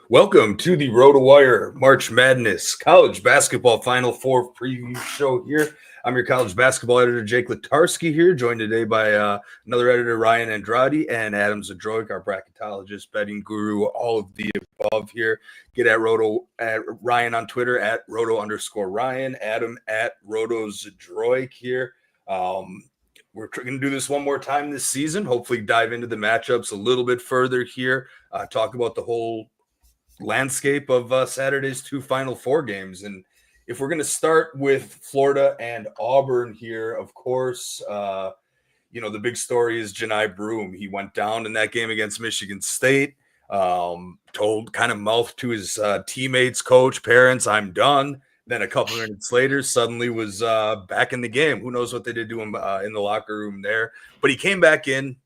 Welcome to the RotoWire March Madness College Basketball Final Four preview show here. I'm your college basketball editor, Jake Letarski here, joined today by another editor, Ryan Andrade, and Adam Zdroik, our bracketologist, betting guru, all of the above here. Get at Ryan on Twitter, at Roto_Ryan, Adam at RotoZdroik here. We're going to do this one more time this season, hopefully dive into the matchups a little bit further here, talk about the whole landscape of Saturday's two Final Four games. And if we're going to start with Florida and Auburn here, of course, the big story is Johni Broome. He went down in that game against Michigan State, mouthed to his teammates, coach, parents, I'm done. Then a couple minutes later, suddenly was back in the game. Who knows what they did to him in the locker room there. But he came back in.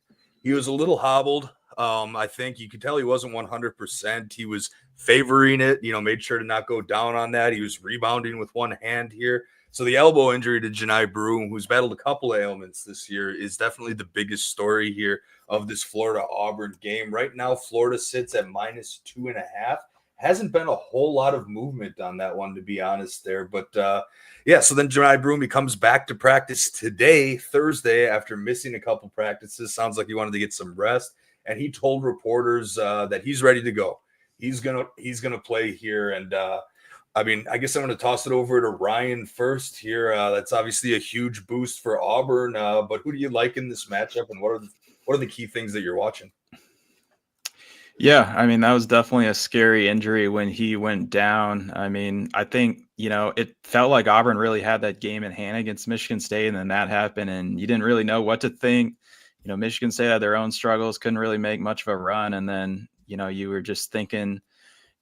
He was a little hobbled. I think you could tell he wasn't 100%. He was favoring it, made sure to not go down on that. He was rebounding with one hand here. So the elbow injury to Johni Broome, who's battled a couple of ailments this year, is definitely the biggest story here of this Florida-Auburn game. Right now, Florida sits at -2.5. Hasn't been a whole lot of movement on that one, to be honest there. But, so then Johni Broome, he comes back to practice today, Thursday, after missing a couple practices. Sounds like he wanted to get some rest. And he told reporters that he's ready to go. He's gonna play here. And, I guess I'm going to toss it over to Ryan first here. That's obviously a huge boost for Auburn. But who do you like in this matchup, and what are the key things that you're watching? Yeah, that was definitely a scary injury when he went down. I think, it felt like Auburn really had that game in hand against Michigan State, and then that happened, and you didn't really know what to think. Michigan State had their own struggles, couldn't really make much of a run, and then, you were just thinking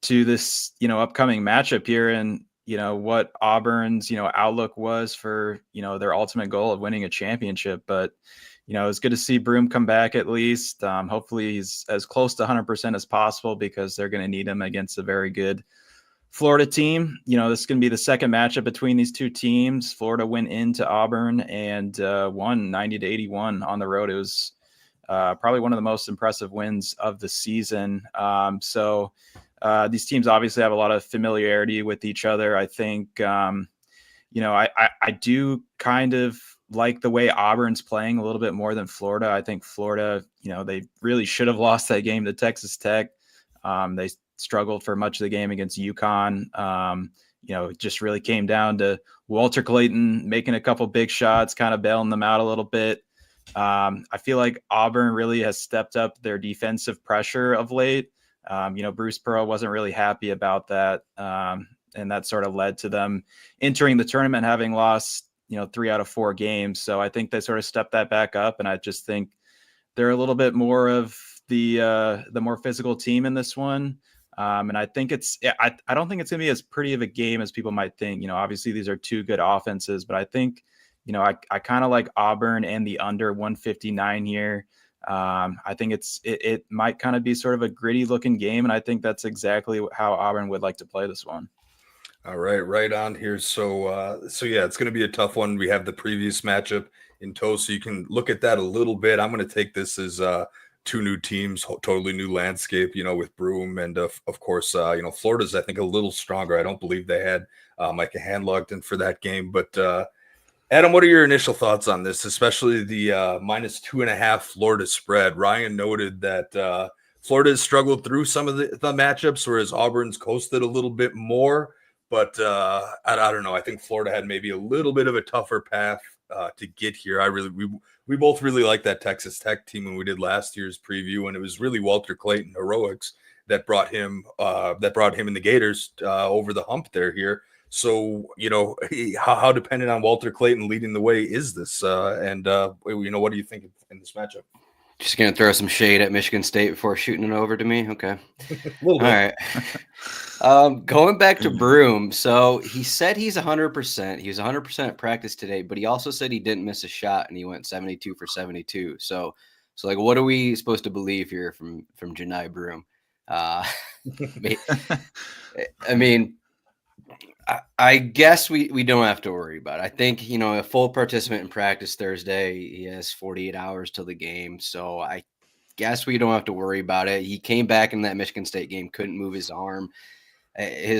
to this, upcoming matchup here and, what Auburn's, outlook was for, their ultimate goal of winning a championship. But it's good to see Broome come back at least. Hopefully he's as close to 100% as possible because they're going to need him against a very good Florida team. This is going to be the second matchup between these two teams. Florida went into Auburn and won 90-81 on the road. It was probably one of the most impressive wins of the season. These teams obviously have a lot of familiarity with each other. I think, I do kind of like the way Auburn's playing a little bit more than Florida. I think Florida, they really should have lost that game to Texas Tech. They struggled for much of the game against UConn. It just really came down to Walter Clayton making a couple big shots, kind of bailing them out a little bit. I feel like Auburn really has stepped up their defensive pressure of late. Bruce Pearl wasn't really happy about that. And that sort of led to them entering the tournament having lost 3 out of 4 games. So I think they sort of stepped that back up. And I just think they're a little bit more of the more physical team in this one. And I think I don't think it's going to be as pretty of a game as people might think. Obviously these are two good offenses, but I think, I kind of like Auburn and the under 159 here. I think it might kind of be sort of a gritty looking game. And I think that's exactly how Auburn would like to play this one. All right on here. So yeah, it's going to be a tough one. We have the previous matchup in tow, so you can look at that a little bit. I'm going to take this as two new teams, totally new landscape, with Broome. And of course, Florida's, I think, a little stronger. I don't believe they had Micah Handlogden for that game. But Adam, what are your initial thoughts on this, especially the -2.5 Florida spread? Ryan noted that Florida has struggled through some of the matchups, whereas Auburn's coasted a little bit more. But I don't know. I think Florida had maybe a little bit of a tougher path to get here. We both really liked that Texas Tech team when we did last year's preview, and it was really Walter Clayton heroics that brought him and the Gators over the hump here. So how dependent on Walter Clayton leading the way is this? And what do you think in this matchup? Just going to throw some shade at Michigan State before shooting it over to me. Okay. All right. Going back to Broome. So he said he's 100%. He was 100% at practice today, but he also said he didn't miss a shot and he went 72 for 72. So like, what are we supposed to believe here from Johni Broome? I guess we don't have to worry about it. I think, a full participant in practice Thursday, he has 48 hours till the game. So I guess we don't have to worry about it. He came back in that Michigan State game, couldn't move his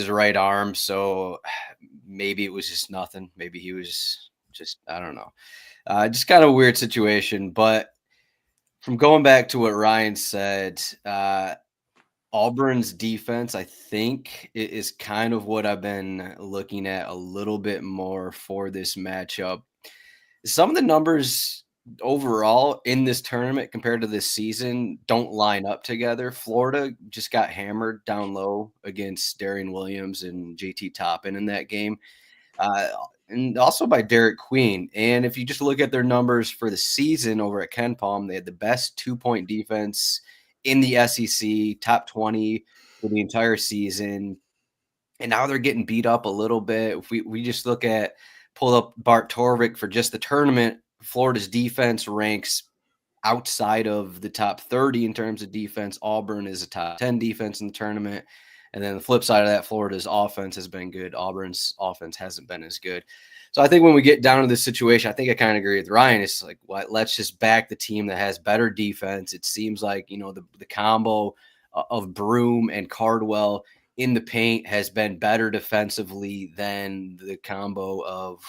right arm. So maybe it was just nothing. Maybe he was just, I don't know. Just kind of a weird situation. But from going back to what Ryan said, Auburn's defense, I think, is kind of what I've been looking at a little bit more for this matchup. Some of the numbers overall in this tournament compared to this season don't line up together. Florida just got hammered down low against Darian Williams and JT Toppin in that game. And also by Derek Queen. And if you just look at their numbers for the season over at Ken Palm, they had the best 2-point defense in the SEC, top 20 for the entire season. And now they're getting beat up a little bit. If we just pull up Bart Torvik for just the tournament, Florida's defense ranks outside of the top 30 in terms of defense. Auburn is a top 10 defense in the tournament. And then the flip side of that, Florida's offense has been good. Auburn's offense hasn't been as good. So I think when we get down to this situation, I think I kind of agree with Ryan. It's like, let's just back the team that has better defense. It seems like, the combo of Broom and Cardwell in the paint has been better defensively than the combo of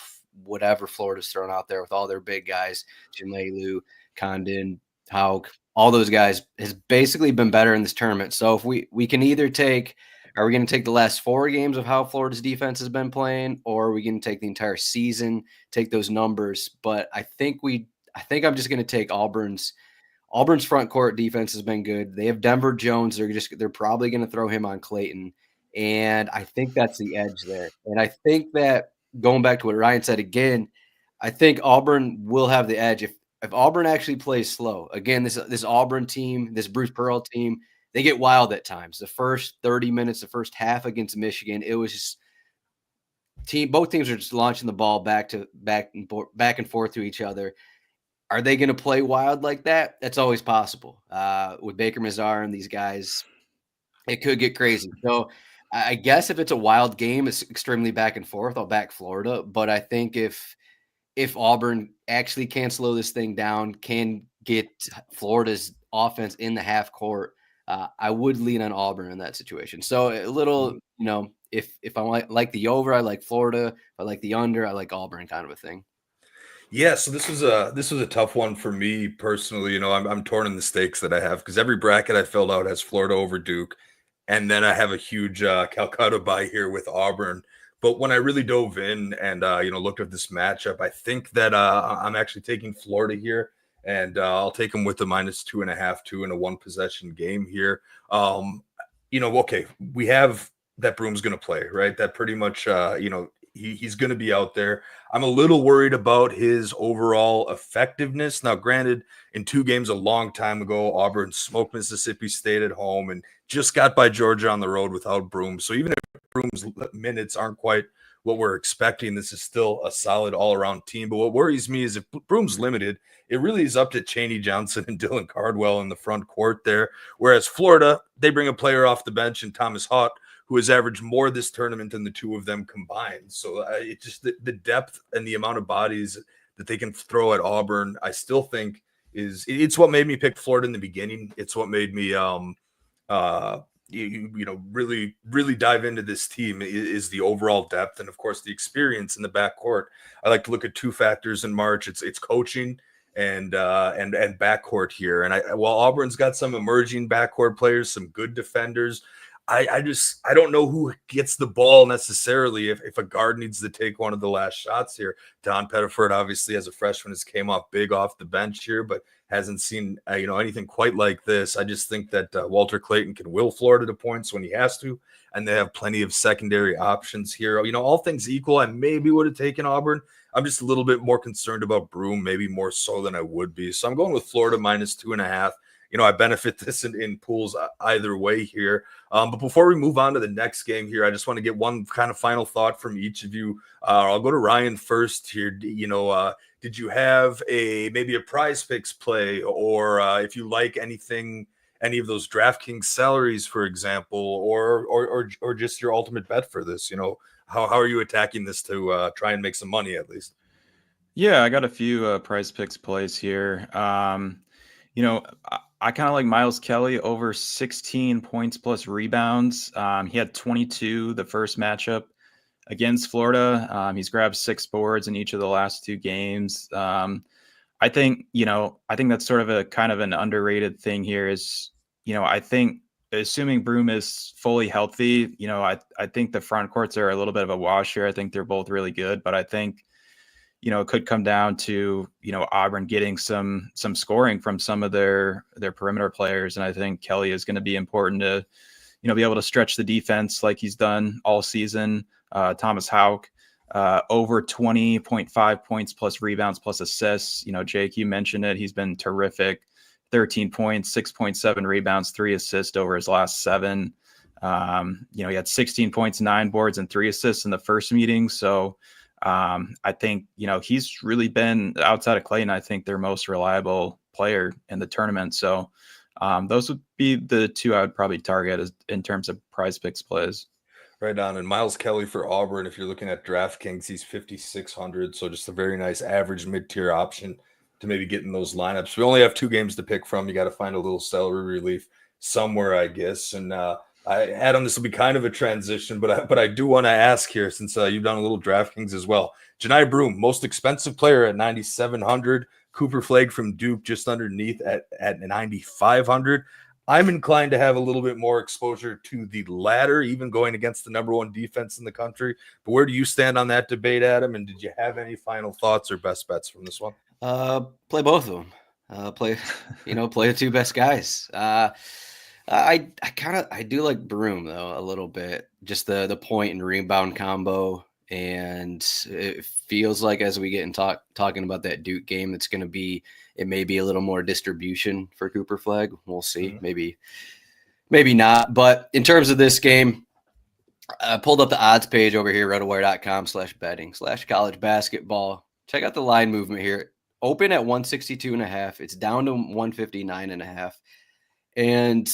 whatever Florida's thrown out there with all their big guys, Jimelu, Condon, Hauk, all those guys has basically been better in this tournament. So if we can either are we going to take the last 4 games of how Florida's defense has been playing, or are we going to take the entire season, take those numbers? But I think I'm just going to take Auburn's front court defense has been good. They have Denver Jones. They're probably going to throw him on Clayton. And I think that's the edge there. And I think that going back to what Ryan said again, I think Auburn will have the edge if Auburn actually plays slow. Again, this Auburn team, this Bruce Pearl team, they get wild at times. The first 30 minutes, the first half against Michigan, it was just both teams are just launching the ball back and forth to each other. Are they going to play wild like that? That's always possible. With Baker Mazar and these guys, it could get crazy. So I guess if it's a wild game, it's extremely back and forth, I'll back Florida. But I think if Auburn actually can slow this thing down, can get Florida's offense in the half court, I would lean on Auburn in that situation. So a little, if I like the over, I like Florida. If I like the under, I like Auburn, kind of a thing. Yeah, so this was a tough one for me personally. I'm torn in the stakes that I have because every bracket I filled out has Florida over Duke, and then I have a huge Calcutta buy here with Auburn. But when I really dove in and looked at this matchup, I think that I'm actually taking Florida here, and I'll take them with the -2.5, 2 in a 1-possession game here. Okay, we have that Broom's going to play, right? That pretty much, he's going to be out there. I'm a little worried about his overall effectiveness. Now, granted, in 2 games a long time ago, Auburn smoked Mississippi State at home and just got by Georgia on the road without Broom. So even if Broom's minutes aren't quite what we're expecting, this is still a solid all-around team. But what worries me is if Broom's limited, it really is up to Chaney Johnson and Dylan Cardwell in the front court there. Whereas Florida, they bring a player off the bench in Thomas Haught, who has averaged more this tournament than the 2 of them combined. So it just the depth and the amount of bodies that they can throw at Auburn, I still think it's what made me pick Florida in the beginning. It's what made me really, really dive into this team is the overall depth and of course the experience in the backcourt. I like to look at 2 factors in March. It's coaching and backcourt here. And while Auburn's got some emerging backcourt players, some good defenders, I don't know who gets the ball necessarily if a guard needs to take one of the last shots here. Don Pettiford, obviously, as a freshman, has came off big off the bench here, but hasn't seen anything quite like this. I just think that Walter Clayton can will Florida to points when he has to, and they have plenty of secondary options here. All things equal, I maybe would have taken Auburn. I'm just a little bit more concerned about Broom, maybe more so than I would be. So I'm going with Florida -2.5. I benefit this in pools either way here. But before we move on to the next game here, I just want to get one kind of final thought from each of you. I'll go to Ryan first here. Did you have maybe a Prize Picks play, or if you like any of those DraftKings salaries, for example, or just your ultimate bet for this? How are you attacking this to try and make some money at least? Yeah, I got a few Prize Picks plays here. I kind of like Miles Kelly over 16 points plus rebounds. He had 22 the first matchup against Florida. He's grabbed 6 boards in each of the last 2 games. I think that's sort of a kind of an underrated thing here is, I think assuming Broom is fully healthy, I think the front courts are a little bit of a wash here. I think they're both really good, but I think, it could come down to, Auburn getting some scoring from some of their perimeter players. And I think Kelly is going to be important to, be able to stretch the defense like he's done all season. Thomas Houck, over 20.5 points plus rebounds plus assists. Jake, you mentioned it. He's been terrific. 13 points, 6.7 rebounds, 3 assists over his last 7. He had 16 points, 9 boards, and 3 assists in the first meeting. So I think, he's really been, outside of Clayton, I think their most reliable player in the tournament. So those would be the 2 I would probably target in terms of prize picks plays. Right on. And Miles Kelly for Auburn, if you're looking at DraftKings, he's 5,600. So just a very nice average mid-tier option to maybe get in those lineups. We only have 2 games to pick from. You got to find a little salary relief somewhere, I guess. And Adam, this will be kind of a transition, but I do want to ask here, since you've done a little DraftKings as well. Janai Broom, most expensive player at 9,700. Cooper Flagg from Duke just underneath at 9,500. I'm inclined to have a little bit more exposure to the latter, even going against the number 1 defense in the country. But where do you stand on that debate, Adam? And did you have any final thoughts or best bets from this one? Play both of them. Play the 2 best guys. I do like Broom though a little bit, just the point and rebound combo, and it feels like as we get in talking about that Duke game, it may be a little more distribution for Cooper Flagg. We'll see, maybe not. But in terms of this game, I pulled up the odds page over here, rotowire.com/betting/college basketball. Check out the line movement here. Open at 162.5. It's down to 159.5. And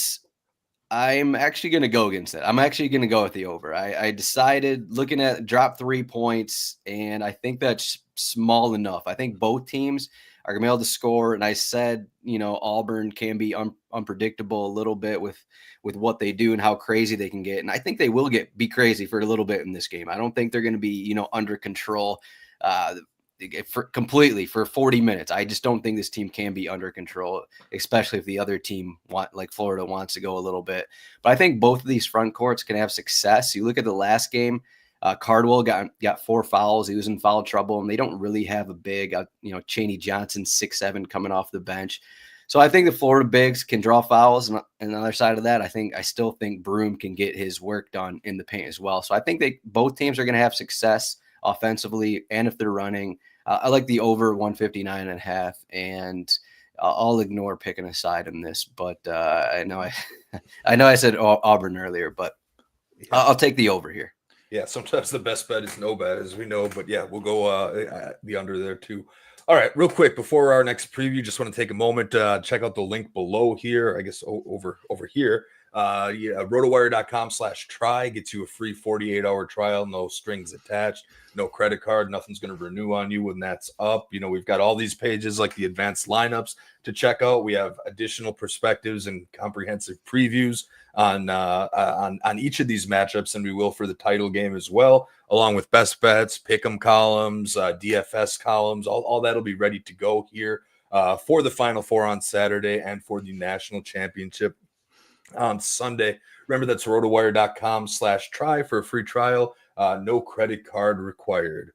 I'm actually going to go against it. I'm actually going to go with the over. I decided, looking at drop 3 points, and I think that's small enough. I think both teams are going to be able to score. And I said, Auburn can be unpredictable a little bit with what they do and how crazy they can get. And I think they will be crazy for a little bit in this game. I don't think they're going to be, under control completely for 40 minutes. I just don't think this team can be under control, especially if the other team like Florida wants to go a little bit. But I think both of these front courts can have success. You look at the last game, Cardwell got 4 fouls. He was in foul trouble, and they don't really have a big, Chaney Johnson 6'7" coming off the bench. So I think the Florida bigs can draw fouls. And on the other side of that, I still think Broom can get his work done in the paint as well. So I think both teams are going to have success offensively, and if they're running. I like the over 159.5, and I'll ignore picking a side in this. But I know I said Auburn earlier, but I'll take the over here. Yeah, sometimes the best bet is no bet, as we know. But yeah, we'll go the under there too. All right, real quick before our next preview, just want to take a moment to check out the link below here. I guess over here. RotoWire.com/try gets you a free 48-hour trial, no strings attached, no credit card, nothing's going to renew on you when that's up. We've got all these pages like the advanced lineups to check out. We have additional perspectives and comprehensive previews on each of these matchups, and we will for the title game as well, along with best bets, pick'em columns, DFS columns. All that'll be ready to go here for the Final Four on Saturday and for the national championship on Sunday. Remember, that's rotowire.com/try for a free trial. No credit card required.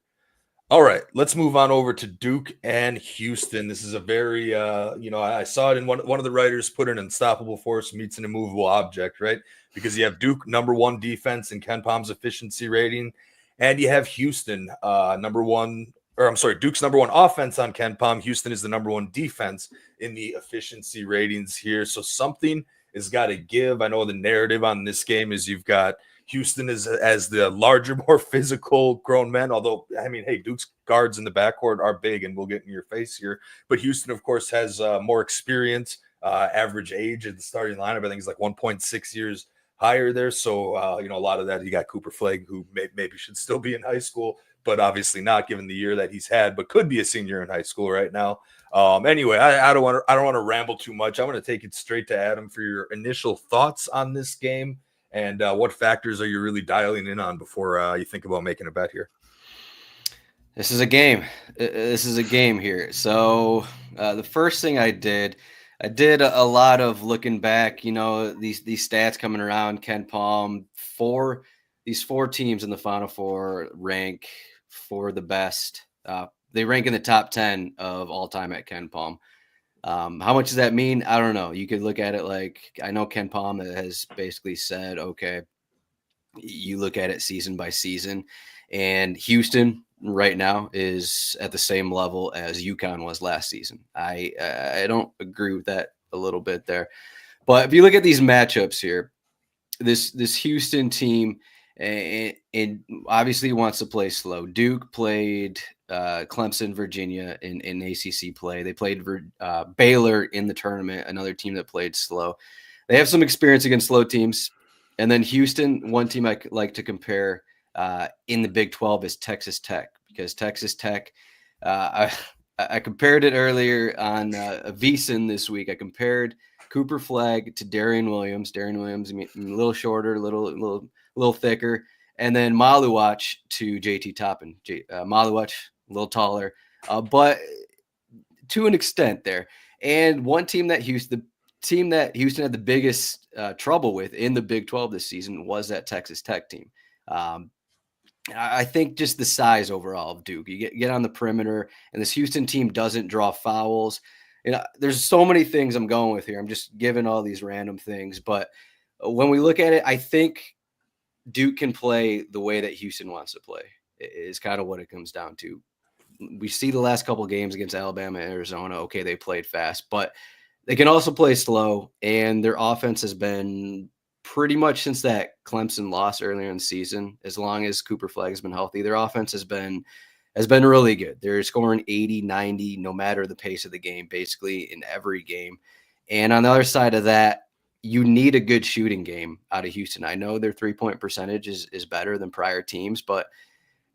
All right, let's move on over to Duke and Houston. This is a very, I saw it in one of the writers put an unstoppable force meets an immovable object, right? Because you have Duke number 1 defense in Ken Palm's efficiency rating, and you have Houston Duke's number 1 offense on Ken Palm. Houston is the number 1 defense in the efficiency ratings here. So something has got to give. I know the narrative on this game is you've got Houston as the larger, more physical grown men. Although, Duke's guards in the backcourt are big, and we'll get in your face here. But Houston, of course, has more experience. Average age of the starting lineup, I think, is like 1.6 years higher there. So, a lot of that, you got Cooper Flagg, who maybe should still be in high school, but obviously not given the year that he's had, but could be a senior in high school right now. Anyway, I don't want to ramble too much. I want to take it straight to Adam for your initial thoughts on this game, and what factors are you really dialing in on before you think about making a bet here? This is a game. This is a game here. So the first thing I did a lot of looking back. These stats coming around. Ken Palm, these four teams in the Final Four rank for the best. They rank in the top 10 of all time at Ken Palm. How much does that mean? I don't know. You could look at it like, I know Ken Palm has basically said, okay, you look at it season by season, and Houston right now is at the same level as UConn was last season. I don't agree with that a little bit there. But if you look at these matchups here, this Houston team and obviously wants to play slow. Duke played Clemson, Virginia in ACC play. They played Baylor in the tournament, another team that played slow. They have some experience against slow teams. And then Houston, one team I like to compare in the Big 12 is Texas Tech, because Texas Tech, I compared it earlier on VSiN this week. I compared Cooper Flagg to Darian Williams. Darian Williams, a little shorter, a little thicker. And then Maluach to JT Toppin. Maluach, a little taller, but to an extent there. And one team that Houston had the biggest trouble with in the Big 12 this season was that Texas Tech team. I think just the size overall of Duke. You get on the perimeter, and this Houston team doesn't draw fouls. There's so many things I'm going with here. I'm just giving all these random things. But when we look at it, I think Duke can play the way that Houston wants to play, is kind of what it comes down to. We see the last couple of games against Alabama and Arizona. Okay, they played fast, but they can also play slow, and their offense has been pretty much since that Clemson loss earlier in the season, as long as Cooper Flagg has been healthy, their offense has been really good. They're scoring 80, 90, no matter the pace of the game, basically in every game. And on the other side of that, you need a good shooting game out of Houston. I know their 3-point percentage is better than prior teams, but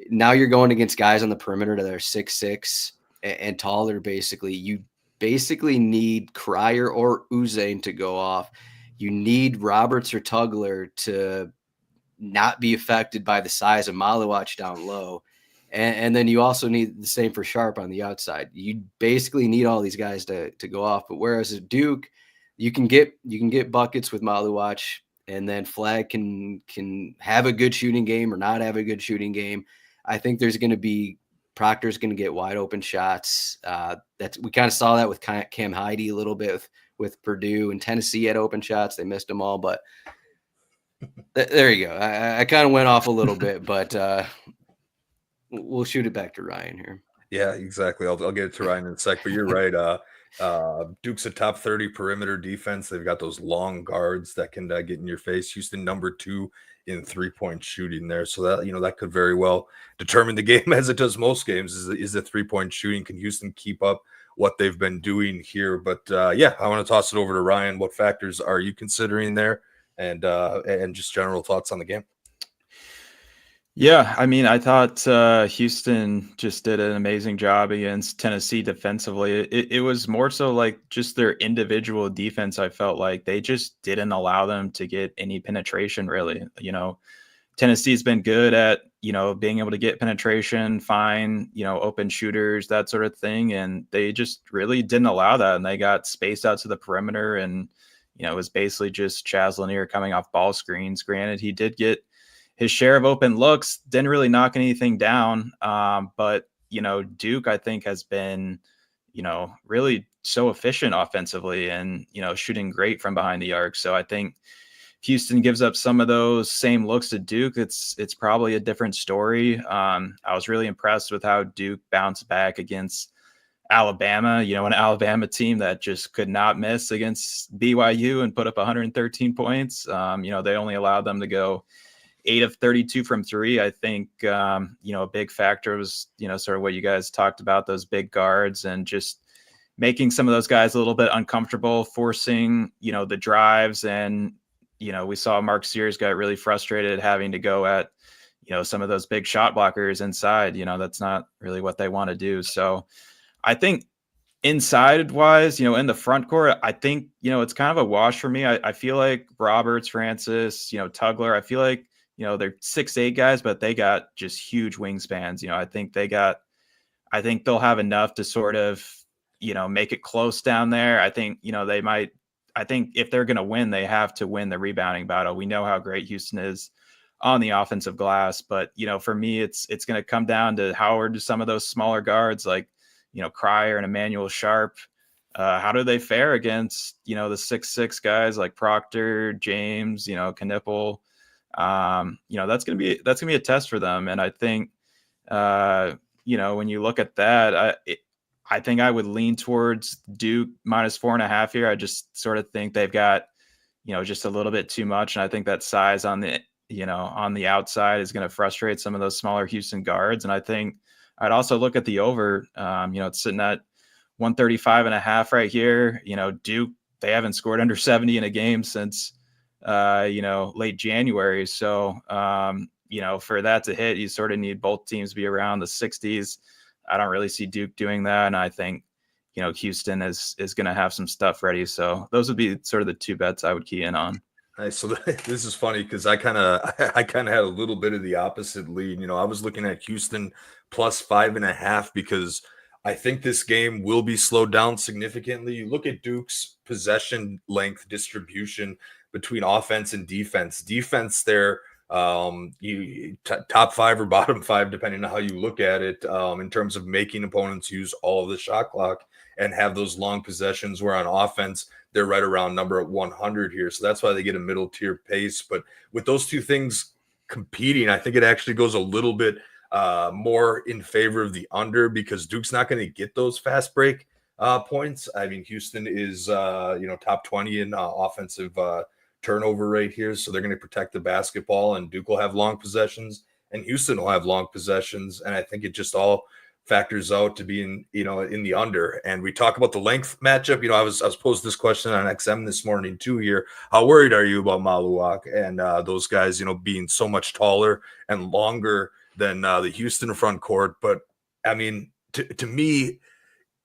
now you're going against guys on the perimeter that are 6'6" and taller. You basically need Cryer or Uzain to go off. You need Roberts or Tugler to not be affected by the size of Maluach down low. And then you also need the same for Sharp on the outside. You basically need all these guys to go off. But whereas at Duke, you can get buckets with Maluach, and then Flagg can have a good shooting game or not have a good shooting game. I think there's going to be Proctor's going to get wide open shots. We kind of saw that with Cam Heide a little bit with Purdue, and Tennessee had open shots. They missed them all, but there you go. I kind of went off a little bit, but we'll shoot it back to Ryan here. Yeah, exactly. I'll get it to Ryan in a sec, but you're right. Duke's a top 30 perimeter defense. They've got those long guards that can get in your face. Houston number 2 in 3-point shooting there. So that, that could very well determine the game, as it does most games, is the 3-point shooting. Can Houston keep up what they've been doing here? But I want to toss it over to Ryan. What factors are you considering there, and just general thoughts on the game? Yeah, I mean, I thought Houston just did an amazing job against Tennessee defensively. It was more so like just their individual defense. I felt like they just didn't allow them to get any penetration, really. Tennessee's been good at, being able to get penetration, find, open shooters, that sort of thing. And they just really didn't allow that. And they got spaced out to the perimeter. And, it was basically just Chaz Lanier coming off ball screens. Granted, he did get his share of open looks, didn't really knock anything down. But, Duke, I think, has been, really so efficient offensively and, shooting great from behind the arc. So I think Houston gives up some of those same looks to Duke. It's probably a different story. I was really impressed with how Duke bounced back against Alabama, an Alabama team that just could not miss against BYU and put up 113 points. They only allowed them to go 8 of 32 from 3. I think, a big factor was, sort of what you guys talked about, those big guards and just making some of those guys a little bit uncomfortable, forcing, the drives and, we saw Mark Sears got really frustrated having to go at, some of those big shot blockers inside. That's not really what they want to do. So I think inside wise, in the front court, I think, it's kind of a wash for me. I feel like Roberts, Francis, Tugler, I feel like, they're 6'8" guys, but they got just huge wingspans. I think they'll have enough to sort of, make it close down there. I think, I think if they're going to win, they have to win the rebounding battle. We know how great Houston is on the offensive glass, but, for me, it's going to come down to Howard, to some of those smaller guards like, Cryer and Emmanuel Sharp. How do they fare against, the 6'6" guys like Proctor, James, Knipple? That's going to be a test for them. And I think, when you look at that, I think I would lean towards Duke -4.5 here. I just sort of think they've got, just a little bit too much. And I think that size on the outside is going to frustrate some of those smaller Houston guards. And I think I'd also look at the over. It's sitting at 135.5 right here. Duke, they haven't scored under 70 in a game since, late January. So, for that to hit, you sort of need both teams to be around the 60s. I don't really see Duke doing that. And I think, Houston is going to have some stuff ready. So those would be sort of the two bets I would key in on. Nice. So this is funny because I kind of had a little bit of the opposite lead. I was looking at Houston +5.5 because I think this game will be slowed down significantly. You look at Duke's possession length distribution between offense and defense. Defense, they're top 5 or bottom 5, depending on how you look at it, in terms of making opponents use all of the shot clock and have those long possessions, where on offense, they're right around number 100 here. So that's why they get a middle tier pace. But with those two things competing, I think it actually goes a little bit more in favor of the under, because Duke's not going to get those fast break points. I mean, Houston is, top 20 in offensive turnover rate here. So they're going to protect the basketball, and Duke will have long possessions and Houston will have long possessions. And I think it just all factors out to being, in the under. And we talk about the length matchup. I was posed this question on XM this morning too here. How worried are you about Maluak and those guys, being so much taller and longer than the Houston front court? But I mean, to me,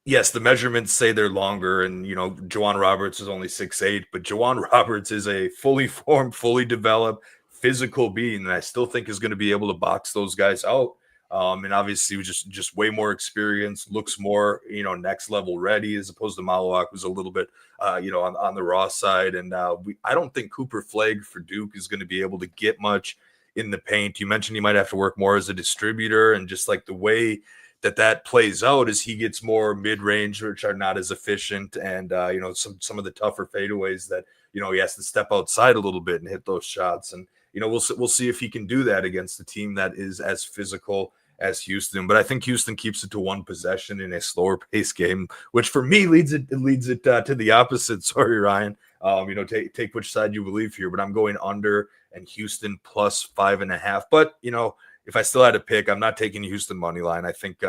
yes, the measurements say they're longer, and Juwan Roberts is only 6'8", but Juwan Roberts is a fully formed, fully developed, physical being, and I still think is going to be able to box those guys out. And obviously just way more experience, looks more, next level ready, as opposed to Maluak, who's a little bit, on the raw side. And I don't think Cooper Flagg for Duke is going to be able to get much in the paint. You mentioned he might have to work more as a distributor, and just like the way that plays out is he gets more mid-range, which are not as efficient, and some of the tougher fadeaways that he has to step outside a little bit and hit those shots. And we'll see if he can do that against a team that is as physical as Houston. But I think Houston keeps it to one possession in a slower pace game, which for me leads it to the opposite. Sorry, Ryan. Take which side you believe here, but I'm going under and Houston +5.5. But if I still had to pick, I'm not taking Houston money line. I think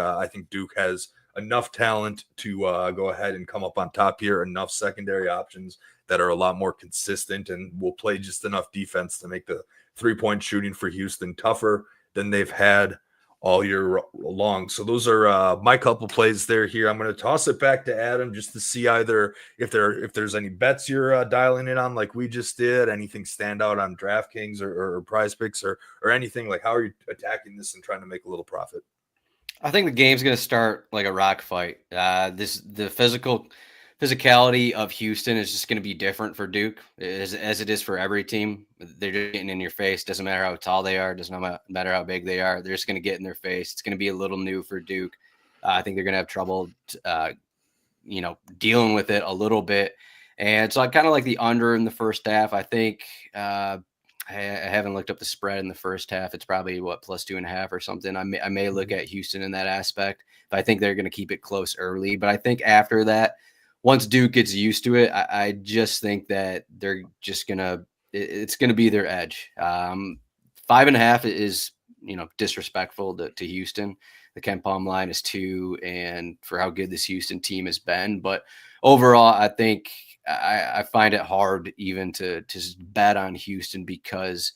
Duke has enough talent to go ahead and come up on top here. Enough secondary options that are a lot more consistent and will play just enough defense to make the 3-point shooting for Houston tougher than they've had all year long. So those are my couple plays there here. I'm going to toss it back to Adam just to see either if there's any bets you're dialing in on like we just did, anything stand out on DraftKings or Prize Picks or anything. Like, how are you attacking this and trying to make a little profit? I think the game's going to start like a rock fight. The physicality of Houston is just going to be different for Duke as it is for every team. They're just getting in your face. Doesn't matter how tall they are. Doesn't matter how big they are. They're just going to get in their face. It's going to be a little new for Duke. I think they're going to have trouble, dealing with it a little bit. And so I kind of like the under in the first half. I think I haven't looked up the spread in the first half. It's probably +2.5 or something. I may look at Houston in that aspect, but I think they're going to keep it close early. But I think after that, once Duke gets used to it, I just think that they're just it's going to be their edge. 5.5 is, disrespectful to Houston. The Ken Palm line is 2, and for how good this Houston team has been. But overall, I think I find it hard even to bet on Houston because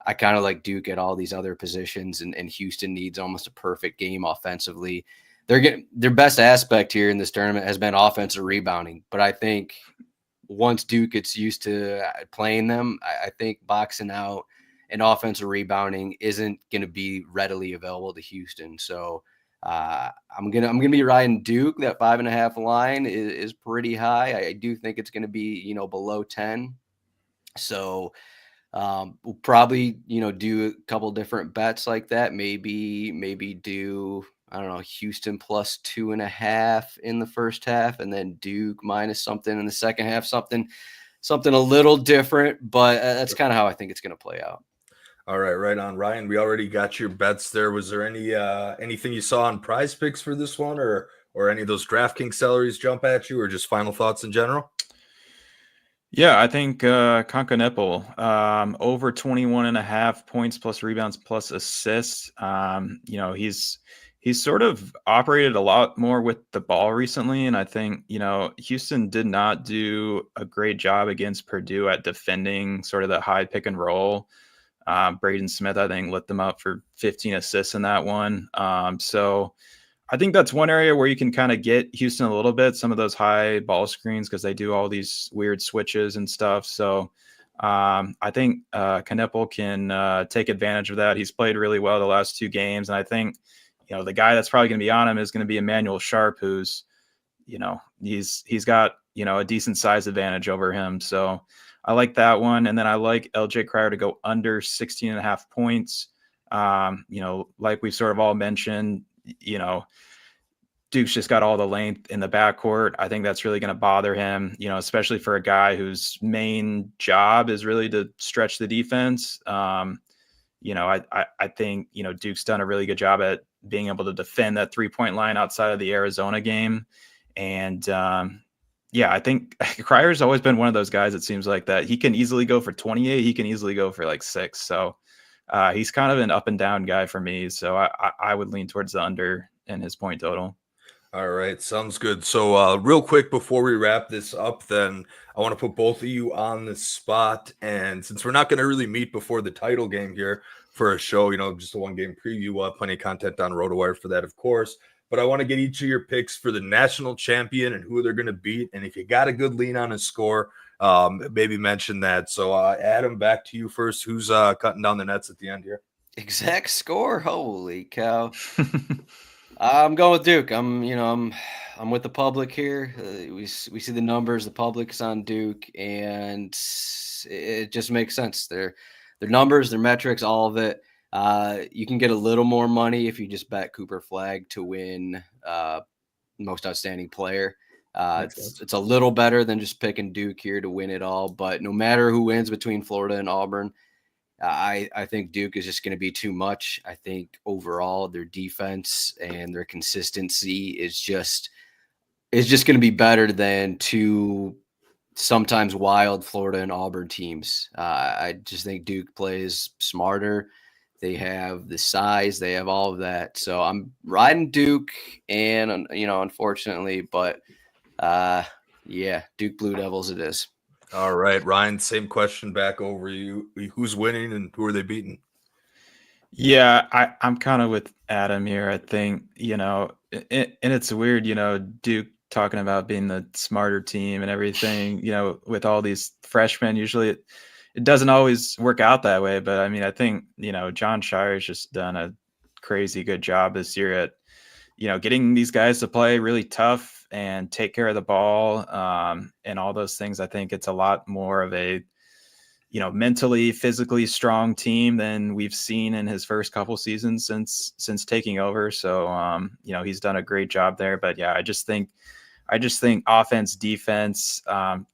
I kind of like Duke at all these other positions, and Houston needs almost a perfect game offensively. Their best aspect here in this tournament has been offensive rebounding, but I think once Duke gets used to playing them, I think boxing out and offensive rebounding isn't going to be readily available to Houston. So I'm gonna be riding Duke. That 5.5 line is pretty high. I do think it's going to be below 10. So we'll probably do a couple different bets like that. Maybe do, I don't know, Houston plus 2.5 in the first half, and then Duke minus something in the second half. Something a little different, but that's kind of how I think it's going to play out. All right, right on, Ryan. We already got your bets there. Was there anything you saw on Prize Picks for this one, or any of those DraftKings salaries jump at you, or just final thoughts in general? Yeah, I think Concanepal, over 21.5 points plus rebounds plus assists. He's sort of operated a lot more with the ball recently, and I think Houston did not do a great job against Purdue at defending sort of the high pick and roll. Braden Smith, I think, lit them up for 15 assists in that one. So I think that's one area where you can kind of get Houston a little bit, some of those high ball screens, because they do all these weird switches and stuff. So I think Knepel can take advantage of that. He's played really well the last 2 games. And I think, the guy that's probably going to be on him is going to be Emmanuel Sharp, who's, he's got, a decent size advantage over him. So I like that one. And then I like LJ Cryer to go under 16.5 points. Like we sort of all mentioned, Duke's just got all the length in the backcourt. I think that's really going to bother him, especially for a guy whose main job is really to stretch the defense. I think, Duke's done a really good job at being able to defend that 3-point line outside of the Arizona game. And, I think Cryer's always been one of those guys, it seems like, that he can easily go for 28. He can easily go for like 6. So he's kind of an up and down guy for me. So I would lean towards the under in his point total. All right, sounds good. So real quick before we wrap this up, then I want to put both of you on the spot. And since we're not going to really meet before the title game here for a show, just a 1-game preview, we'll have plenty of content on RotoWire for that, of course. But I want to get each of your picks for the national champion and who they're going to beat. And if you got a good lean on a score, maybe mention that. So Adam, back to you first. Who's cutting down the nets at the end here? Exact score. Holy cow. I'm going with Duke. I'm with the public here. We see the numbers. The public's on Duke, and it just makes sense. Their numbers, their metrics, all of it. You can get a little more money if you just bet Cooper Flagg to win most outstanding player. It's a little better than just picking Duke here to win it all. But no matter who wins between Florida and Auburn, I think Duke is just going to be too much. I think overall their defense and their consistency is just going to be better than 2 sometimes wild Florida and Auburn teams. I just think Duke plays smarter. They have the size. They have all of that. So I'm riding Duke, and unfortunately, but Duke Blue Devils it is. All right, Ryan, same question back over you. Who's winning and who are they beating? Yeah, I'm kind of with Adam here. I think, and it's weird, Duke talking about being the smarter team and everything, with all these freshmen. Usually it doesn't always work out that way. But I mean, I think, John Shire's just done a crazy good job this year at, getting these guys to play really tough and take care of the ball and all those things. I think it's a lot more of a, mentally, physically strong team than we've seen in his first couple seasons since taking over. So, he's done a great job there. But yeah, I just think offense, defense,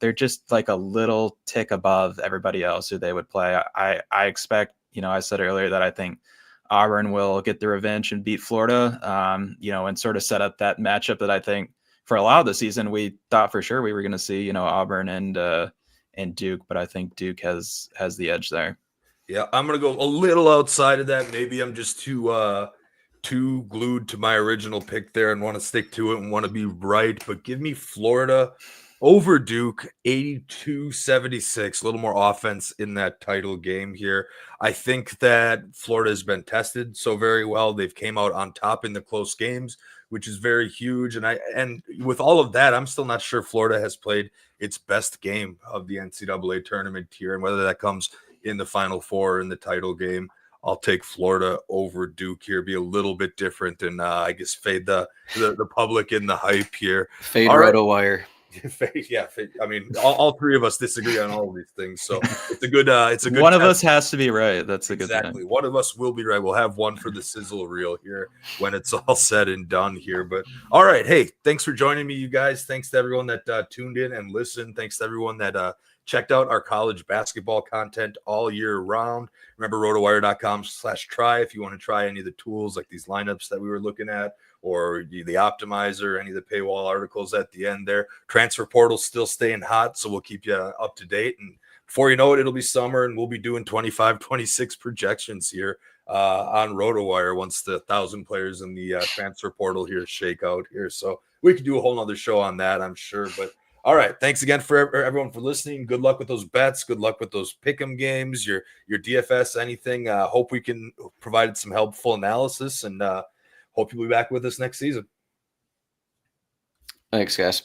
they're just like a little tick above everybody else who they would play. I expect, I said earlier that I think Auburn will get the revenge and beat Florida, and sort of set up that matchup that I think for a lot of the season we thought for sure we were going to see, Auburn and Duke, but I think Duke has the edge there. Yeah, I'm going to go a little outside of that. Maybe I'm just too glued to my original pick there and want to stick to it and want to be right. But give me Florida Over Duke, 82-76, a little more offense in that title game here. I think that Florida has been tested so very well. They've came out on top in the close games, which is very huge. And with all of that, I'm still not sure Florida has played its best game of the NCAA tournament here. And whether that comes in the Final Four or in the title game, I'll take Florida over Duke here. Be a little bit different and I guess fade the public in the hype here. Fade RotoWire. Yeah, I mean, all three of us disagree on all of these things, so it's a good. One of us has to be right. That's a good thing. Exactly. One of us will be right. We'll have one for the sizzle reel here when it's all said and done here. But all right, hey, thanks for joining me, you guys. Thanks to everyone that tuned in and listened. Thanks to everyone that checked out our college basketball content all year round. Remember, rotowire.com/try if you want to try any of the tools like these lineups that we were looking at, or the optimizer, any of the paywall articles at the end there. Transfer portal still staying hot, so we'll keep you up to date. And before you know it, it'll be summer, and we'll be doing 25, 26 projections here on RotoWire once the 1,000 players in the transfer portal here shake out here. So we could do a whole nother show on that, I'm sure. But all right, thanks again for everyone for listening. Good luck with those bets. Good luck with those pick'em games, your DFS, anything. Hope we can provide some helpful analysis, and hope you'll be back with us next season. Thanks, guys.